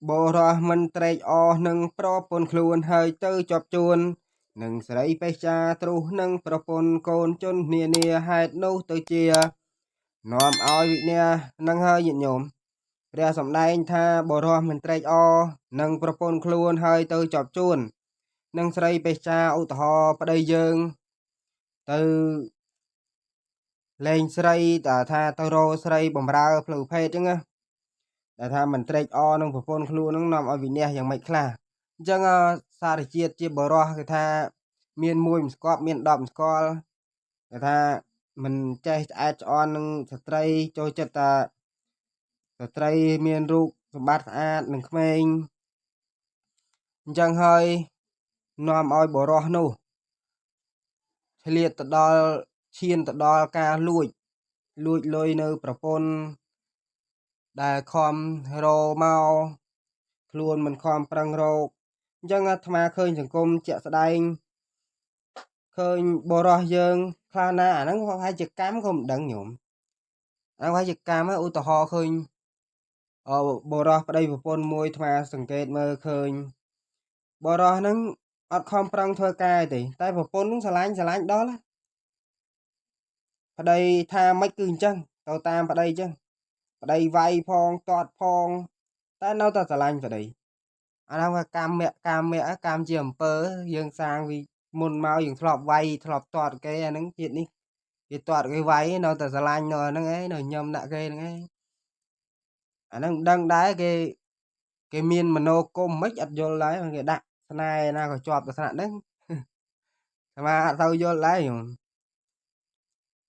បរោះមិនត្រេកអរនឹងប្រពន្ធខ្លួនហើយទៅជាប់ជួននឹងស្រីបេះចាទ្រុសនឹងប្រពន្ធកូនជននានាហេតុនោះទៅជានាំឲ្យវិញ្ញានឹងហើយញាតិញោមព្រះសម្ដែងថាបរោះមិនត្រេកអរនឹងប្រពន្ធខ្លួនហើយទៅជាប់ជួននឹងស្រីបេះចាឧទាហរណ៍ប្តីយើងទៅលេងស្រីតែថាទៅរកស្រីបំរើផ្លូវភេទចឹងណាតែថាមិនត្រេកអរនឹងប្រពន្ធខ្លួននឹងនាំឲ្យវិនាសយ៉ាងម៉េចខ្លះអញ្ចឹងសារជាតិជាបរោះគេថាមានមួយមិនស្គប់មាន10មិនស្គាល់គេថាមិនចេះឆ្អែតឆ្អន់នឹងស្ត្រីចូលចិត្តតែស្ត្រីមានរូបសម្បត្តិស្អាតនឹងក្មេងអញ្ចឹងហើយនាំឲ្យបរោះនោះឆ្លៀតទៅដល់ឈានទៅដល់ការលួចលុយនៅប្រពន្ធដែលខំរមកខ្លួនមិនខំប្រឹងរកអញ្ចឹងអាត្មាឃើញសង្គមជាក់ស្ដែងឃើញបរោះយើងខ្លះណាអាហ្នឹងប្រហែលជាកម្មក៏មិនដឹងញោមអាហ្នឹងប្រហែលជាកម្មឧទាហរណ៍ឃើញបរោះប្តីប្រពន្ធមួយអាត្មាសង្កេតមើលឃើញបរោះហ្នឹងអត់ខំប្រឹងធ្វើការទេតែប្រពន្ធហ្នឹងស្រឡាញ់ដល់ប្តីថាម៉េចគឺអញ្ចឹងទៅតាមប្តីអញ្ចឹងប្តីវាយផងទាត់ផងតែនៅតែស្រឡាញ់ប្តីអាហ្នឹងវាកម្មជាអំពើយើងសាងពីមុនមកយើងធ្លាប់វាយធ្លាប់ទាត់គេអាហ្នឹងជាតិនេះគេទាត់គេវាយនៅតែស្រឡាញ់នៅហ្នឹងឯងនៅញឹមដាក់គេហ្នឹងឯងអាហ្នឹងមិនដឹងដែរគេមានមโนគមមិនអត់យល់ដែរគេដាក់ស្នេហ៍ណាក៏ជាប់ទៅស្នាក់ហ្នឹងស្មាអត់ទៅយល់ដែរញោម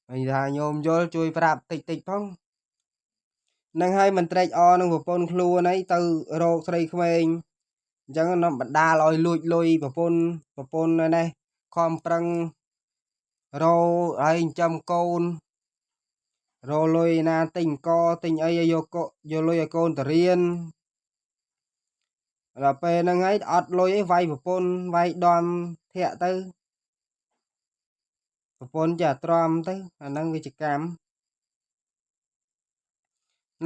ហើយថាញោមយល់ជួយប្រាប់តិចផងនឹងហើយមិនត្រេកអរនឹងប្រពន្ធខ្លួនអីទៅរកស្រីក្មេងអញ្ចឹងnóបណ្ដាលឲ្យលួចលុយប្រពន្ធនេះខំប្រឹងរកហើយចិញ្ចឹមកូនរកលុយណាទិញកទិញអីយកលុយឲ្យកូនទៅរៀនដល់ពេលហ្នឹងហើយអត់លុយអីវាយប្រពន្ធវាយដំធាក់ទៅប្រពន្ធចេះទ្រាំទៅអាហ្នឹងវាជាកម្ម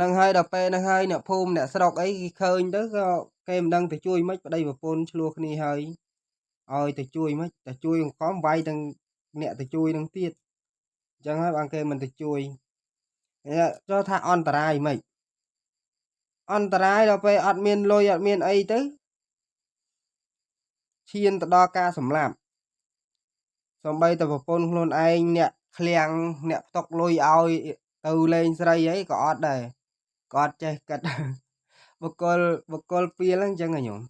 នឹងហើយដល់ពេលហ្នឹងហើយអ្នកភូមិអ្នកស្រុកអីគេឃើញទៅក៏គេមិនដឹងទៅជួយមិនប្តីប្រពន្ធឆ្លោះគ្នាហើយឲ្យទៅជួយមិនតែជួយអង្គមវាយទាំងអ្នកទៅជួយនឹងទៀតអញ្ចឹងហើយបានគេមិនទៅជួយចុះថាអន្តរាយមិនអន្តរាយដល់ពេលអត់មានលុយអត់មានអីទៅឈានទៅដល់ការសម្លាប់សំបីតែប្រពន្ធខ្លួនឯងអ្នកឃ្លាំងអ្នកផ្ទុកលុយឲ្យទៅលេងស្រីអីក៏អត់ដែរក៏អត់ចេះគិតបុគ្គលពីលហ្នឹងអញ្ចឹងហ៎ញោម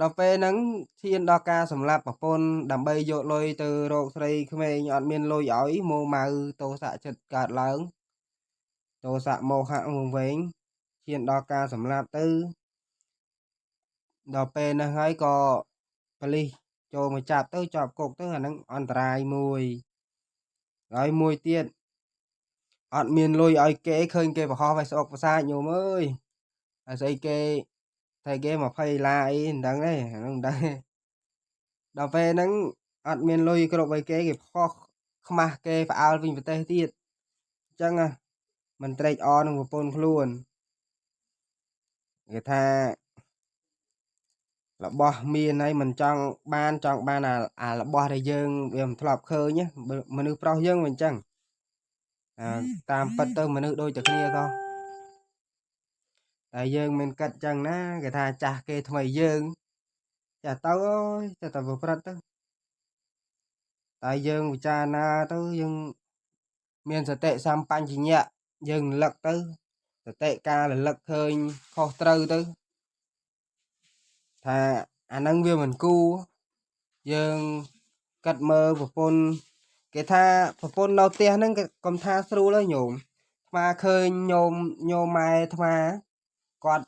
ដល់ពេលហ្នឹងឈានដល់ការសម្លាប់ប្រពន្ធដើម្បីយកលុយទៅរកស្រីក្មេងអត់មានលុយឲ្យម៉ូម៉ៅទោសៈចិត្តកើតឡើងទោសៈមោហៈវង្វេងឈានដល់ការសម្លាប់ទៅដល់ពេលហ្នឹងហើយក៏ប៉ូលីសចូលមកចាប់ទៅជាប់គុកទៅអាហ្នឹងអន្តរាយមួយហើយមួយទៀតអត់មានលុយឲ្យគេឃើញគេបរោះឲ្យស្អុកប្រសាទញោមអើយហើយស្អីគេតែគេ20ឡាអីមិនដឹងទេអាហ្នឹងមិនដឹងទេដល់ពេលហ្នឹងអត់មានលុយគ្រប់ឲ្យគេផុសខ្មាស់គេផ្អើលវិញប្រទេសទៀតអញ្ចឹងមិនត្រេកអរនឹងប្រពន្ធខ្លួនគេថារបស់មានហើយមិនចង់បានអារបស់ដែលយើងវាមិនធ្លាប់ឃើញមនុស្សប្រុសយើងវាអញ្ចឹងតាមពិតទៅមនុស្សដូចតែគ្នាក៏តែយើងមិនគិតអញ្ចឹងណាគេថាចាស់គេថ្មីយើងចាស់ទៅអើយតែប្រព្រឹត្តទៅតែយើងពិចារណាទៅយើងមានសតិសម្បញ្ញៈយើងរលឹកទៅសតិការរលឹកឃើញខុសត្រូវទៅថាអាហ្នឹងវាមិនគូយើងកាត់មើលប្រពន្ធគេថាប្រពន្ធនៅផ្ទះហ្នឹងគេកុំថាស្រួលហើយញោមអាត្មាឃើញញោមម៉ែអាត្មាគាត់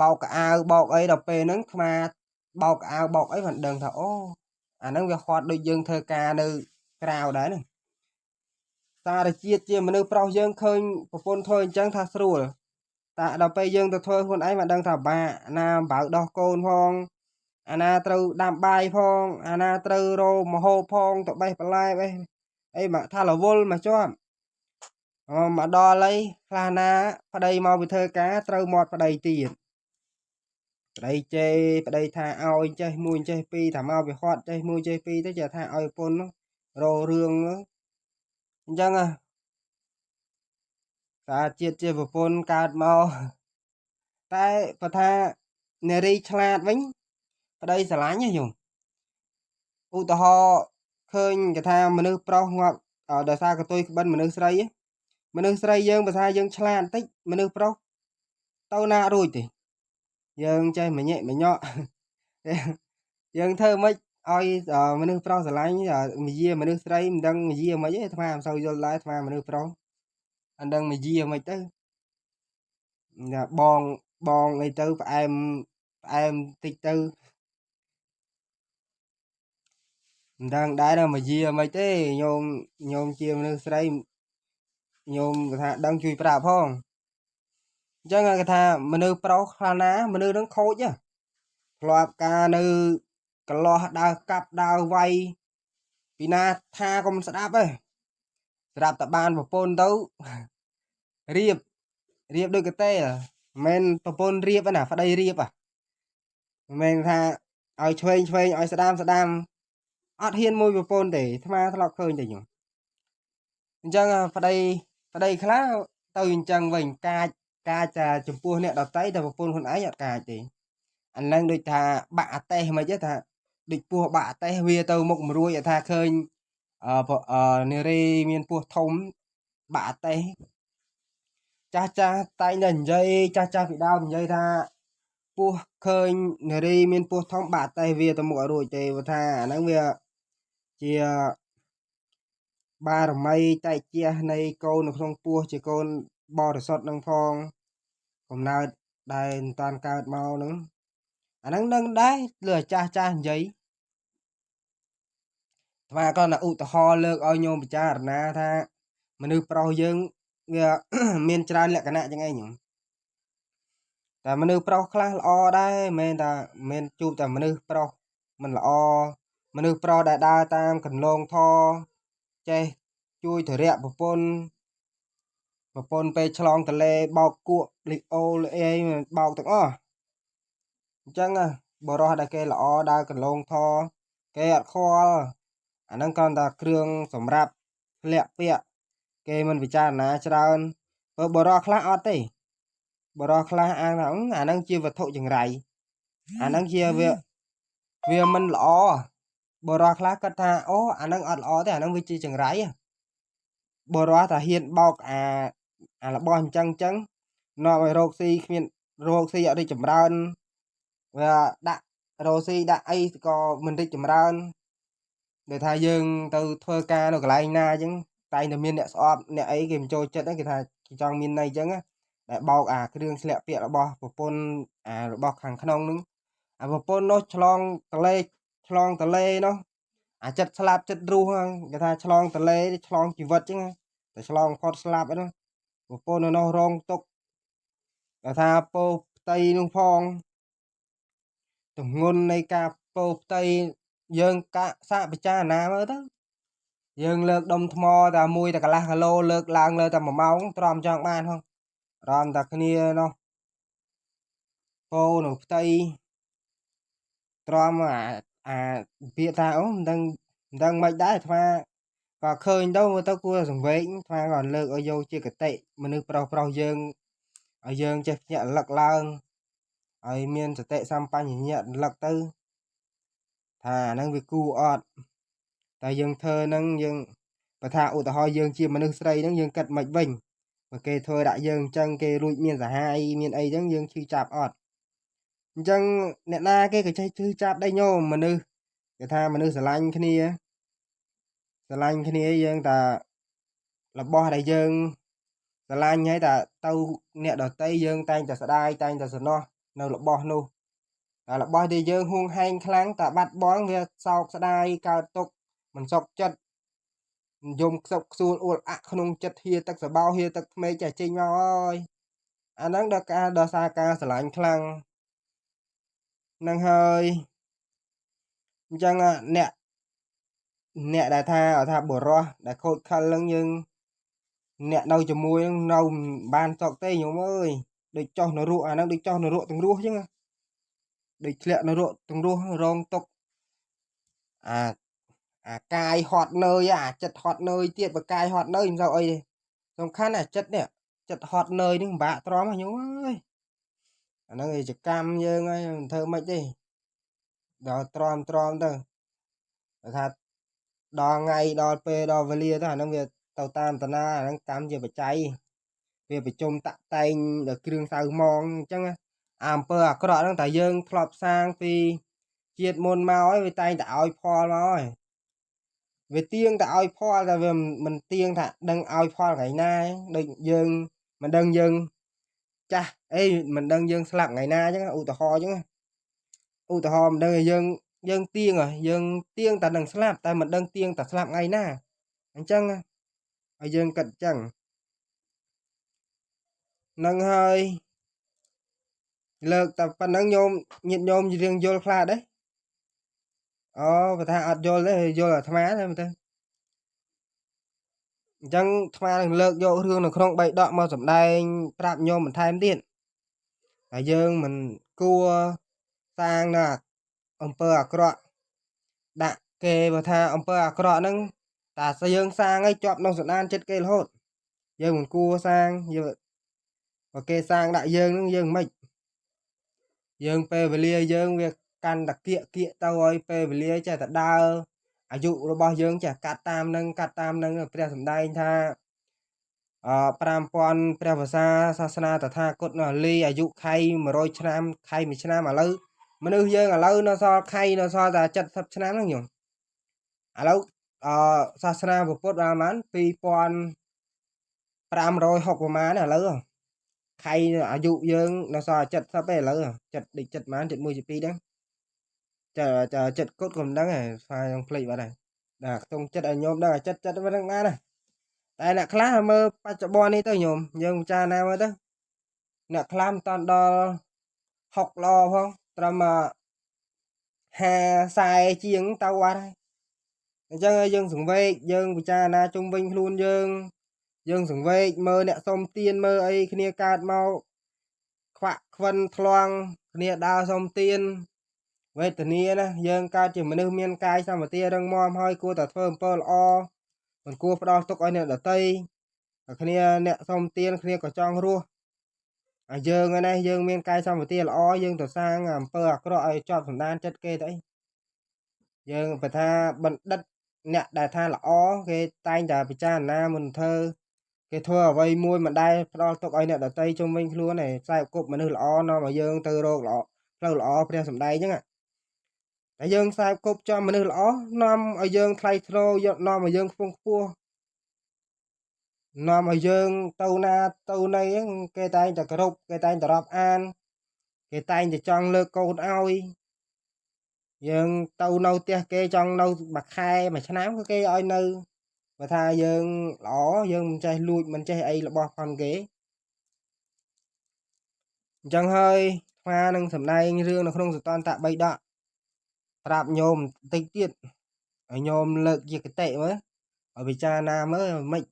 បោកកៅអៅបោកអីដល់ពេលហ្នឹងអាត្មាបោកកៅអៅបោកអីមិនដឹងថាអូអាហ្នឹងវាហត់ដូចយើងធ្វើការនៅក្រៅដែរហ្នឹងសារជាតិជាមនុស្សប្រុសយើងឃើញប្រពន្ធធ្វើអញ្ចឹងថាស្រួលតែដល់ពេលយើងទៅធ្វើខ្លួនឯងមិនដឹងថាបាក់ណាបើដោះកូនផងអាណាត្រូវដាំបាយផងអាណាត្រូវរោមហូបផងទៅបេះបន្លែបេះអីមកថារវល់មកជាប់ មកដល់ហើយខ្លះណាប្តីមកពីធ្វើការត្រូវមាត់ប្តីទៀតប្តីជេរប្តីថាឲ្យចេះមួយចេះពីរថាមកវាហត់ចេះមួយចេះពីរទៅចេះថាឲ្យប្រពន្ធនោះរករឿងអញ្ចឹងតាជាតិជាប្រពន្ធកើតមកតែបើថានារីឆ្លាតវិញប្តីស្រឡាញ់ណាយំឧទាហរណ៍ឃើញគេថាមនុស្សប្រុសងាប់ដោយសារកតុយក្បិនមនុស្សស្រីយើងបើថាយើងឆ្លាតបន្តិចមនុស្សប្រុសទៅណារួចទេយើងចេះមញែមញក់យើងធ្វើម៉េចឲ្យមនុស្សប្រុសស្រឡាញ់មយាមនុស្សស្រីមិនដឹងមយាមិនទេអាត្មាមិនសូវយល់ដែរអាត្មាមនុស្សប្រុសអត់ដឹងមយាមិនទៅបងអីទៅផ្អែមតិចទៅមិនដឹងដែរដល់មយាមិនទេញោមជាមនុស្សស្រីញោមគេថាដឹងជួយប្រាប់ផងអញ្ចឹងគេថាមនុស្សប្រុសខ្លះណាមនុស្សនឹងខូចធ្លាប់ការនៅកន្លោះដើរកាប់ដើរវាយពីណាថាកុំស្ដាប់ទេស្ដាប់តែបានប្រពន្ធទៅរៀបដូចកទេមិនប្រពន្ធរៀបណាប្តីរៀបមិនមែនថាឲ្យឆ្វេងឲ្យស្ដាមអត់ហ៊ានមួយប្រពន្ធទេអាត្មាធ្លាប់ឃើញតែញោមអញ្ចឹងប្តីខ្លះទៅអញ្ចឹងវិញកាចតែចំពោះអ្នកដតីតែប្រពន្ធខ្លួនឯងអត់កាចទេអានឹងដូចថាបាក់អតេះមិនទេថាដូចពោះបាក់អតេះវាទៅមុខមួយរួចថាឃើញនារីមានពោះធំបាក់អតេះចាស់តែងតែនិយាយចាស់ពីដើមនិយាយថាពោះឃើញនារីមានពោះធំបាក់អតេះវាទៅមុខឲ្យរួចទេព្រោះថាអាហ្នឹងវាជាបារមីតែកជះនៃកូននៅក្នុងពោះជាកូនបរិសុទ្ធនឹងផងកំណើតដែលមិនតាន់កើតមកហ្នឹងអាហ្នឹងដឹងដែរលើចាស់និយាយស្មាក៏ឧទាហរណ៍លើកឲ្យញោមពិចារណាថាមនុស្សប្រុសយើងវាមានច្រើនលក្ខណៈចឹងឯងញោមតែមនុស្សប្រុសខ្លះល្អដែរមិនជួបតែមនុស្សប្រុសមិនល្អមនុស្សប្រុសដែលដើរតាមកន្លងធរចេះជួយធរៈប្រពន្ធពេលឆ្លងតលេបោកគក់លីអូលអីបោកទាំងអស់អញ្ចឹងបរោះដែលគេល្អដើរកន្លងធរគេអត់ខ្វល់អាហ្នឹងគ្រាន់តែគ្រឿងសម្រាប់ធ្លាក់ពាក់គេមិនពិចារណាច្រើនបើបរោះខ្លះអត់ទេបរោះខ្លះអាហ្នឹងជាវត្ថុចង្រៃអាហ្នឹងជាវាមិនល្អបរោះខ្លះគាត់ថាអូអាហ្នឹងអត់ល្អទេអាហ្នឹងវាជាចង្រៃបរោះថាហ៊ានបោកអារបស់អញ្ចឹងនាំឲ្យរោគស៊ីគ្មានរោគស៊ីអត់រីកចម្រើនវាដាក់រោគស៊ីដាក់អីក៏មិនរីកចម្រើនដែលថាយើងទៅធ្វើការនៅកន្លែងណាអញ្ចឹងតែងតែមានអ្នកស្អប់អ្នកអីគេមិនចូលចិត្តគេថាគេចង់មានន័យអញ្ចឹងដែលបោកគ្រឿងស្លាក់ពាក់របស់ប្រពន្ធរបស់ខាងក្នុងនឹងប្រពន្ធនោះឆ្លងតលេនោះចិត្តស្លាប់ចិត្តរស់គេថាឆ្លងតលេឆ្លងជីវិតអញ្ចឹងតែឆ្លងផុតស្លាប់ហ្នឹងប្រពន្ធនៅនោះរងទុកគេថាពោផ្ទៃនោះផងទម្ងន់នៃការពោផ្ទៃយើងសាកពិចារណាមើលទៅយើងលើកដុំថ្មតែមួយតែកន្លះគីឡូលើកឡើងលើតែ1ម៉ោងទ្រាំចង់បានផងរំតែគ្នានោះពោនៅផ្ទៃទ្រាំពាក្យថាអូមិនដឹងមិនដែរអាត្មាក៏ឃើញទៅគួរសង្វេគអាត្មាក៏លើកឲ្យយកជាគតិមនុស្សប្រុសយើងឲ្យយើងចេះភ្ញាក់រលឹកឡើងឲ្យមានសតិសម្បញ្ញៈរលឹកទៅថាអាហ្នឹងវាគួរអត់តែយើងធ្វើហ្នឹងយើងបើថាឧទាហរណ៍យើងជាមនុស្សស្រីហ្នឹងយើងគិតមិនវិញបើគេធ្វើដាក់យើងអញ្ចឹងគេរួចមានសហាយមានអីអញ្ចឹងយើងឈឺចាប់អត់អញ្ចឹងអ្នកណាគេក៏ចេះឈឺចាប់ដែរញោមមនុស្សគេថាមនុស្សស្រឡាញ់គ្នាយើងតែរបស់ដែលយើងស្រឡាញ់ហើយតែទៅអ្នកដតីយើងតែងតែស្ដាយតែងតែសំណោះនៅរបស់នោះតែរបស់ដែលយើងហួងហែងខ្លាំងតែបាត់បង់វាសោកស្ដាយកើតទុកមិនសុខចិត្តយំខ្សឹបខ្សួលអួលអាក់ក្នុងចិត្តហៀទឹកសបោហៀទឹកភ្នែកចេះចេញមកអើយអាហ្នឹងដល់សារការស្រឡាញ់ខ្លាំងនឹងហើយអញ្ចឹងអ្នកដែលថាបរោះដែលខូចខលនឹងយើង nè đâu cho mui nâu ban tọt tê nhóm ơi để cho nó ruộng nó để cho nó ruộng từng ruộng chứ để lẹ nó ruộng từng ruộng rong tộc à cài hot nơi chất hot nơi tiệt và cài hot nơi sao ấy xong khá là chất nè chất hot nơi nhưng bạ tóm mà nhóm ơi nó người chỉ cam như ngay thơ mạch đi đó trom trom thôi thật đo ngay đo p đo valia đó nó việc tàu tam tàu na nó cam giờ phải cháy việc phải chôm tạ tay được kêu sao mong chẳng amper có đó tại dương thọp sang vì chiết môn mau ấy với tay đã oi pho rồi về tiên đã oi pho là về mình tiên thà đừng oi pho ngày nay đừng dương mình đừng dương cha ấy mình đừng dương slap ngày nay chứ u tờ ho chứ u tờ ho mình đừng dương dương tiên rồi dương tiên ta đừng slap tại mình đừng tiên ta slap ngày na anh chăng ở dương cận chẳng nâng hơi lợt tập phần nâng nhôm nhiệt nhôm riêng vô pha đấy và tha ọt vô đấy vô là tham á thôi mà chẳng tham lợt vô hương là không bậy đọ mà sầm đai prap nhôm mình thay điện ở dương mình cua sang nè ông pơ cọ đã kê và tha ông pơ cọ nâng ta sẽ dương sang ấy chọn nông sản an chết kê hốt dương mình cua sang giờ và kê sang đại dương dương mịch dương pe về lia dương việc căn đặc kia tao ơi pe về lia chả thật đauอายุរបស់យើងចាកាត់តាមនឹងព្រះសម្ដែងថា5000ព្រះភាសាសាសនាតថាគតនៅលីអាយុខៃ100ឆ្នាំខៃ1ឆ្នាំឥឡូវមនុស្សយើងឥឡូវនៅសល់ខៃនៅសល់តែ70ឆ្នាំហ្នឹងញោមឥឡូវសាសនាពុទ្ធប្រហែល2560ប្រហែលឥឡូវខៃអាយុយើងនៅសល់70ទេឥឡូវ70ប្រហែល71 72ហ្នឹងចិត្តគត់ក៏មិនដឹងហើយស្វាយងភ្លេចបាត់ហើយដល់ក្នុងចិត្តឲ្យញោមដឹងឲ្យចិត្តមិនដឹងបានណាតែអ្នកខ្លះមើលបច្ចុប្បន្ននេះទៅញោមយើងពិចារណាមើលទៅអ្នកខ្លះមិនតាន់ដល់60ល្អផងត្រឹម50 40ជាងទៅអត់ហើយអញ្ចឹងយើងសង្វេគយើងពិចារណាជុំវិញខ្លួនយើងសង្វេគមើលអ្នកសុំទានមើលអីគ្នាកើតមកខ្វាក់ខ្វិនថ្លង់គ្នាដើរសុំទានវេទនាណាយើងកើតជាមនុស្សមានកាយសម្បទារឹងមាំហើយគួរតែធ្វើអំពើល្អមិនគួរផ្ដោតទុកឲ្យអ្នកដទៃគ្នាអ្នកសុំទានគ្នាក៏ចង់រស់ហើយយើងឯនេះយើងមានកាយសម្បទាល្អយើងទៅសាងអំពើអាក្រក់ឲ្យជាប់សម្ដានចិត្តគេទៅយើងបើថាបណ្ឌិតអ្នកដែលថាល្អគេតែងតែពិចារណាមុនធ្វើគេធ្វើអ្វីមួយមិនដែលផ្ដោតទុកឲ្យអ្នកដទៃជុំវិញខ្លួនឯងខ្សែគប់មនុស្សល្អនាំឲ្យយើងទៅរកល្អផ្លូវល្អព្រះសម្ដែងអញ្ចឹងតែយើងខ្សែគប់ចំមនុស្សល្អនាំឲ្យយើងថ្លៃថ្នូរនាំឲ្យយើងខ្ពង់ខ្ពស់នាំឲ្យយើងទៅណាទៅណីគេតែងតែគោរពគេតែងតែរាប់អានគេតែងតែចង់លើកកូនឲ្យយើងទៅនៅផ្ទះគេចង់នៅមួយខែមួយឆ្នាំក៏គេឲ្យនៅបើថាយើងល្អយើងមិនចេះលួចមិនចេះអីរបស់ផងគេអញ្ចឹងហើយស្មានឹងសម្ដែងរឿងនៅក្នុងសតន្តៈ3ដកប្រាប់ញោមបន្តិចទៀតឲ្យញោមលើកជាគតិមើលឲ្យពិចារណាមើលមិន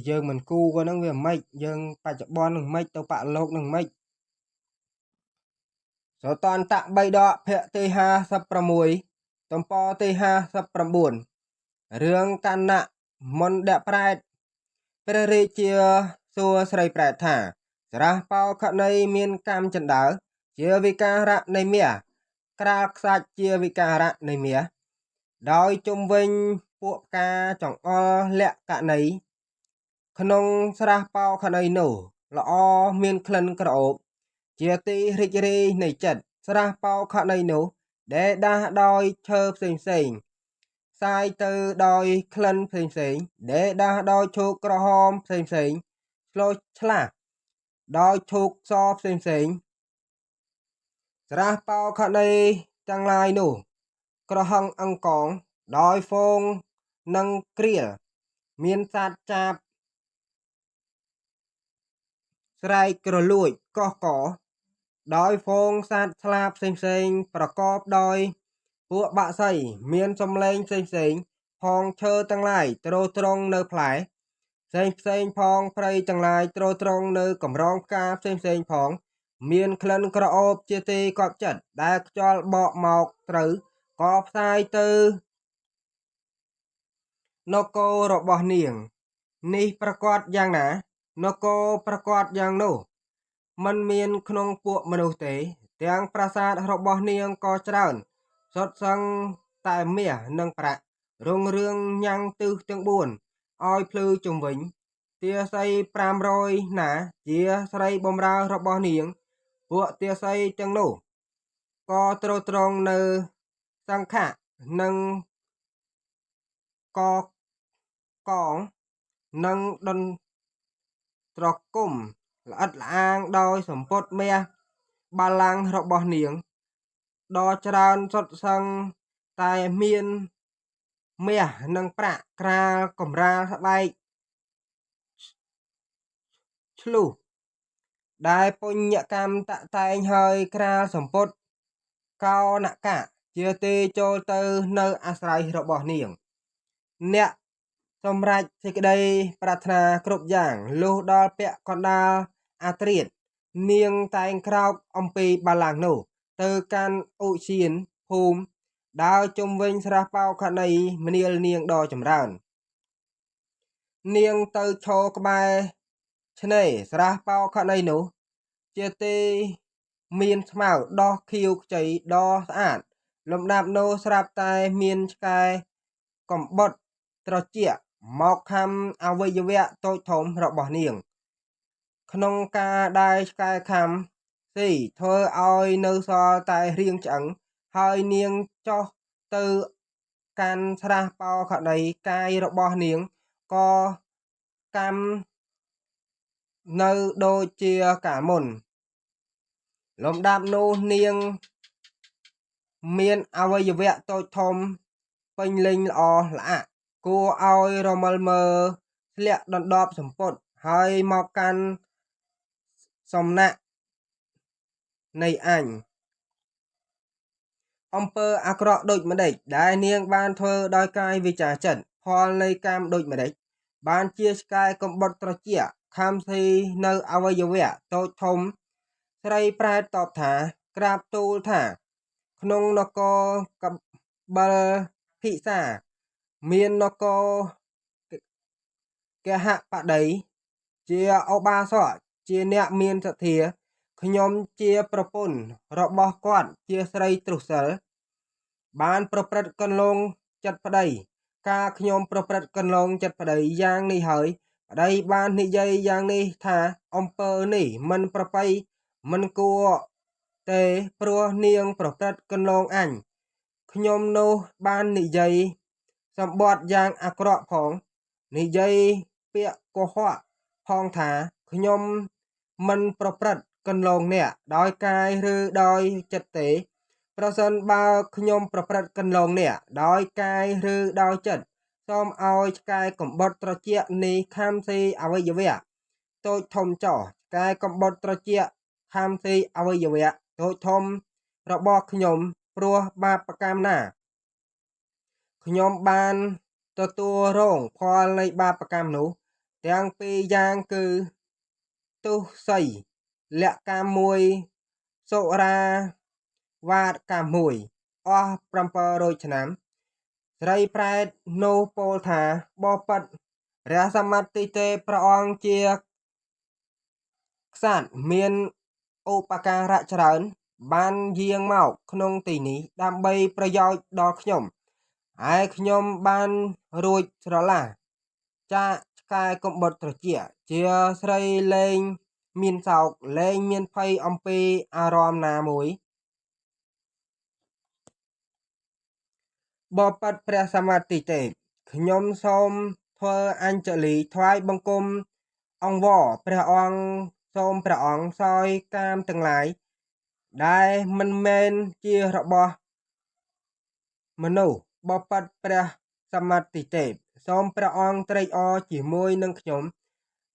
យើងមិនគូក៏នឹងវាមិនយើងបច្ចុប្បន្ននឹងមិនទៅបកលោកនឹងមិនសតន្តៈ3ដកភគទី56ទំព័រទី59រឿងកណ្ណៈមណ្ឌប្រែតព្រះរាជាសួរស្រីប្រែតថាស្រះបោខណីមានកម្មចិន្តាជាវិការៈនៃមាសក្រាលខ្សាច់ជាវិការៈនៃមាសដោយជុំវិញពួកផ្កាចង្អុលលក្ខណីក្នុងស្រះបោខណីនោះល្អមានក្លិនក្រអូបជាទីរីករាយនៃចិត្តស្រះបោខណីនោះដែលដាស់ដោយឈើផ្សេងផ្សាយទៅដោយក្លិនផ្សេងដែលដាស់ដោយឈូកក្រហមផ្សេងឆ្លូចឆ្លាស់ដោយឈូកសផ្សេងស្រះបោខណីទាំងឡាយនោះក្រហឹងអង្កងដោយហ្វូងនិងក្រៀលមានសត្វចាបស្រែកក្រលួចកោះកដោយហ្វូងសត្វស្លាបផ្សេងប្រកបដោយពួកបក្សីមានសំឡេងផ្សេងផងឈើទាំងឡាយទ្រទ្រង់នៅផ្លែ ផ្សេងផងព្រៃទាំងឡាយទ្រទ្រង់នៅកម្រងផ្កាផ្សេងផងមានក្លិនក្រអូបជាទីកប់ចិត្តដែលខ្យល់បកមកត្រូវក៏ផ្សាយទៅនគររបស់នាងនេះប្រកាសយ៉ាងណានគរប្រកាសយ៉ាងនោះមិនមានក្នុងពួកមនុស្សទេទាំងប្រាសាទរបស់នាងក៏ច្រើនសុទ្ធសឹងតែមាសនិងប្រាក់រុងរឿងញ៉ាំងទិសទាំង4ឲ្យភ្លឺជុំវិញទាស័យ500ណាជាស្រីបំរើរបស់នាងពួកទាស័យទាំងនោះក៏ទ្រទ្រង់នៅសង្ខៈនិងកកងនិងដុនត្រគុំល្អិតល្អាងដោយសម្ពត់មាសបាឡាំងរបស់នាងដ៏ច្រើនសុទ្ធសឹងតែមានមាសនិងប្រាក់ក្រាលកំរាលស្បែកឆ្លុះដែលពុញ្ញកម្មតតែងហើយក្រាលសម្ពត់កោនកៈជាទីចូលទៅនៅអាស្រ័យរបស់នាងអ្នកសម្រេចសេចក្តីប្រាថ្នាគ្រប់យ៉ាងលុះដល់ពាក់កណ្ដាលអាត្រៀតនាងតែងក្រោកអំពីបាឡាំងនោះទៅកាន់ឧសៀនភូមិដើរជុំវិញស្រះបោខណីមនាលនាងដ៏ចម្រើននាងទៅឈរក្បែរឆ្នេរស្រះបោខណីនោះជាទីមានស្មៅដោះខៀវខ្ចីដ៏ស្អាតលំដាប់នោះស្រាប់តែមានឆ្កែកំបុតត្រជាក់មកខំអវយវៈតូចធំរបស់នាងក្នុងការដែលឆ្កែខំស៊ីធ្វើឲ្យនៅសល់តែរាងឆ្អឹងហើយនាងចុះទៅកាន់ស្រះបោខណីកាយរបស់នាងក៏កម្មនៅដូចជាកាលមុនលំដាប់នោះនាងមានអវយវៈតូចធំពេញលេញល្អល្អាក់គួរឲ្យរមិលមើលស្លៀកដណ្ដប់សម្ពត់ហើយមកកាន់សំណាក់នៃអញអំពើអាក្រក់ដូចម្ដេចដែលនាងបានធ្វើដោយកាយវិចារចិត្តផលនៃកម្មដូចម្ដេចបានជាឆ្កែកំបុតត្រជាក់ខំស៊ីនៅអវយវៈតូចធំស្រីប្រែតតបថាក្រាបទូលថាក្នុងនគរកបិលភិសាមាននគរកហបតីជាឧបាសកជាអ្នកមានសទ្ធាខ្ញុំជាប្រពន្ធរបស់គាត់ជាស្រីទ្រុសិលបានប្រព្រឹត្តកន្លងចិត្តប្តីការខ្ញុំប្រព្រឹត្តកន្លងចិត្តប្តីយ៉ាងនេះហើយប្តីបាននិយាយយ៉ាងនេះថាអំពើនេះមិនប្រពៃមិនគួរទេព្រោះនាងប្រព្រឹត្តកន្លងអញខ្ញុំនោះបាននិយាយសម្បត្តិយ៉ាងអាក្រក់ផងនិយាយពាក្យកុហកផងថាខ្ញុំមិនប្រព្រឹត្តកន្លងអ្នកដោយកាយឬដោយចិត្តទេប្រសិនបើខ្ញុំប្រព្រឹត្តកន្លងអ្នកដោយកាយឬដោយចិត្តសូមឲ្យឆ្កែកំបុតត្រជាក់នេះខំស៊ីអវយវៈតូចធំចោះឆ្កែកំបុតត្រជាក់ខំស៊ីអវយវៈតូចធំរបស់ខ្ញុំព្រោះបាបកម្មណាខ្ញុំបានទទួលរងផលនៃបាបកម្មនោះទាំងពីរយ៉ាងគឺទុស័យលក្ខកម្មមួយសុរាវាតកម្មមួយអស់700ឆ្នាំស្រីប្រែតនោះពោលថាបបិទ្ធព្រះសម្មាទិទេព្រះអង្គជាក្សត្រមានឧបការៈច្រើនបានយាងមកក្នុងទីនេះដើម្បីប្រយោជន៍ដល់ខ្ញុំហើយខ្ញុំបានរួចស្រឡះចាកឆ្កែកំបុតត្រជាជាស្រីលែងមានសោកលែងមានភ័យអំពីអារម្មណ៍ណាមួយបបិទ្ធព្រះសម្មាទិទេពខ្ញុំសូមធ្វើអញ្ជលីថ្វាយបង្គំអង្វរព្រះអង្គសូមព្រះអង្គសោយកាមទាំងឡាយដែលមិនមែនជារបស់មនុស្សបបិទ្ធព្រះសម្មាទិទេពសូមព្រះអង្គត្រេកអរជាមួយនឹងខ្ញុំ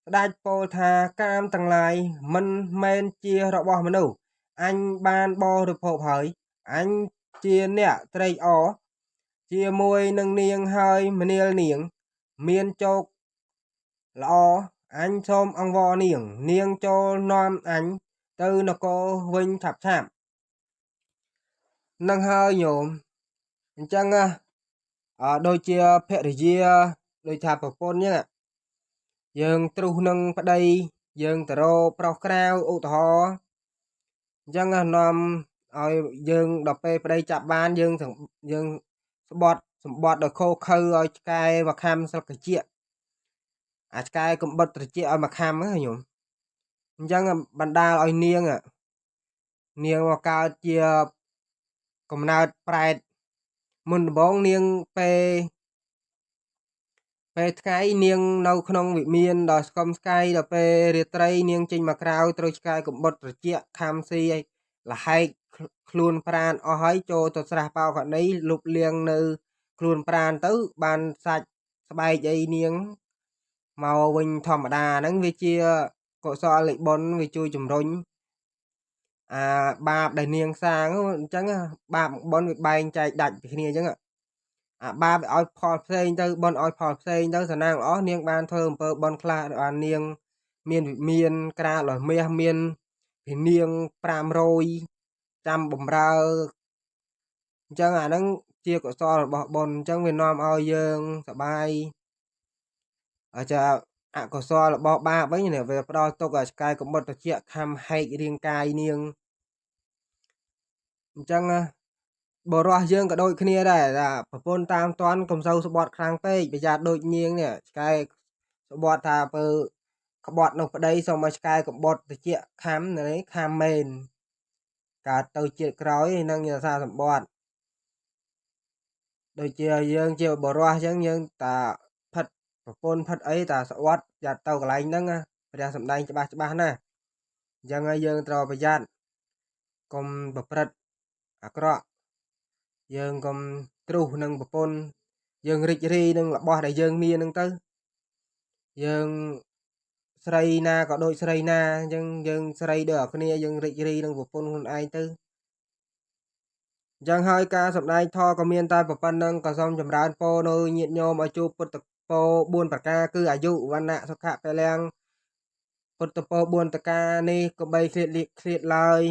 ស្ដេចពោលថាកាមទាំងឡាយមិនមែនជារបស់មនុស្សអញបានបរិភោគហើយអញជាអ្នកត្រេកអរជាមួយនឹងនាងហើយមនាលនាងមានជោគ ល្អអញសូមអង្វរនាងចូលនាំអញទៅនគរវិញឆាប់នឹងហើយញោមអញ្ចឹងដូចជាភរិយាដូចថាប្រពន្ធអញ្ចឹងយើងទ្រុសនឹងប្តីយើងទៅរកប្រុសក្រៅឧទាហរណ៍អញ្ចឹងនាំឲ្យយើងដល់ពេលប្តីចាប់បានយើងស្បត់សម្បត្តិដោយខូខើឲ្យឆ្កែមកខាំស្លឹកត្រចៀកឆ្កែកំបិតត្រចៀកឲ្យមកខាំហ្នឹងញោមអញ្ចឹងបណ្ដាលឲ្យនាងមកកើតជាកំណើតប្រែតមុនដំបូងនាងពេលថ្ងៃនាងនៅក្នុងវិមានដល់ស្គមស្កាយដល់ពេលរាត្រីនាងចេញមកក្រៅត្រូវឆ្កែកំបុតត្រចៀកខាំស៊ីឲ្យលហែកខ្លួនប្រាណអស់ហើយចូលទៅស្រះបោកណីលុបលាងនៅខ្លួនប្រាណទៅបានសាច់ស្បែកអីនាងមកវិញធម្មតាហ្នឹងវាជាកុសលបុណ្យវាជួយជំរុញបាបដែលនាងសាងអញ្ចឹងបាបបុណ្យវាបែងចែកដាច់ពីគ្នាអញ្ចឹងបាបឲ្យផលផ្សេងទៅបុណ្យឲ្យផលផ្សេងទៅសំណាងល្អនាងបានធ្វើអំពើបុណ្យខ្លះបាននាងមានក្រាលមាសមានពីនាង500ចាំបំរើអញ្ចឹងអាហ្នឹងជាកុសលរបស់បុណ្យអញ្ចឹងវានាំឲ្យយើងសប្បាយចាអកុសលរបស់បាបវិញវាផ្ដល់ទុកឲ្យឆ្កែកំបុតត្រចៀកខំហែករាងកាយនាងអញ្ចឹងបរោះយើងក៏ដូចគ្នាដែរថាប្រពន្ធតាមតាន់កុំសូវស្បត់ខ្លាំងពេកប្រយ័ត្នដូចនាងនេះឆ្កែស្បត់ថាបើក្បត់នៅប្តីសូមឲ្យឆ្កែកំបុតត្រចៀកខាំនេះខាំមែនកើតទៅជាតិក្រោយនឹងយសាសម្បត្តិដូចជាយើងជាបរោះអញ្ចឹងយើងតាផិតប្រពន្ធផិតអីតាស្អត់យ៉ាត់ទៅកន្លែងហ្នឹងព្រះសម្ដែងច្បាស់ណាស់អញ្ចឹងហើយយើងត្រូវប្រយ័ត្នកុំប្រព្រឹត្តអាក្រក់យើងកុំទ្រុសនឹងប្រពន្ធយើងរីករាយនឹងរបស់ដែលយើងមានហ្នឹងទៅយើងស្រីណាក៏ដូចស្រីណាអញ្ចឹងយើងស្រីដូចគ្នាយើងរីករាយនឹងប្រពន្ធខ្លួនឯងទៅអញ្ចឹងហើយការសម្ដែងធម៌ក៏មានតែប៉ុណ្្នឹងក៏សូមចម្រើនពរនៅញាតិញោមឲ្យជួបពុទ្ធពរ4ប្រការគឺអាយុវណ្ណៈសុខៈពលៈពុទ្ធពរ4ប្រការនេះក៏បីឃ្លាតឡើយ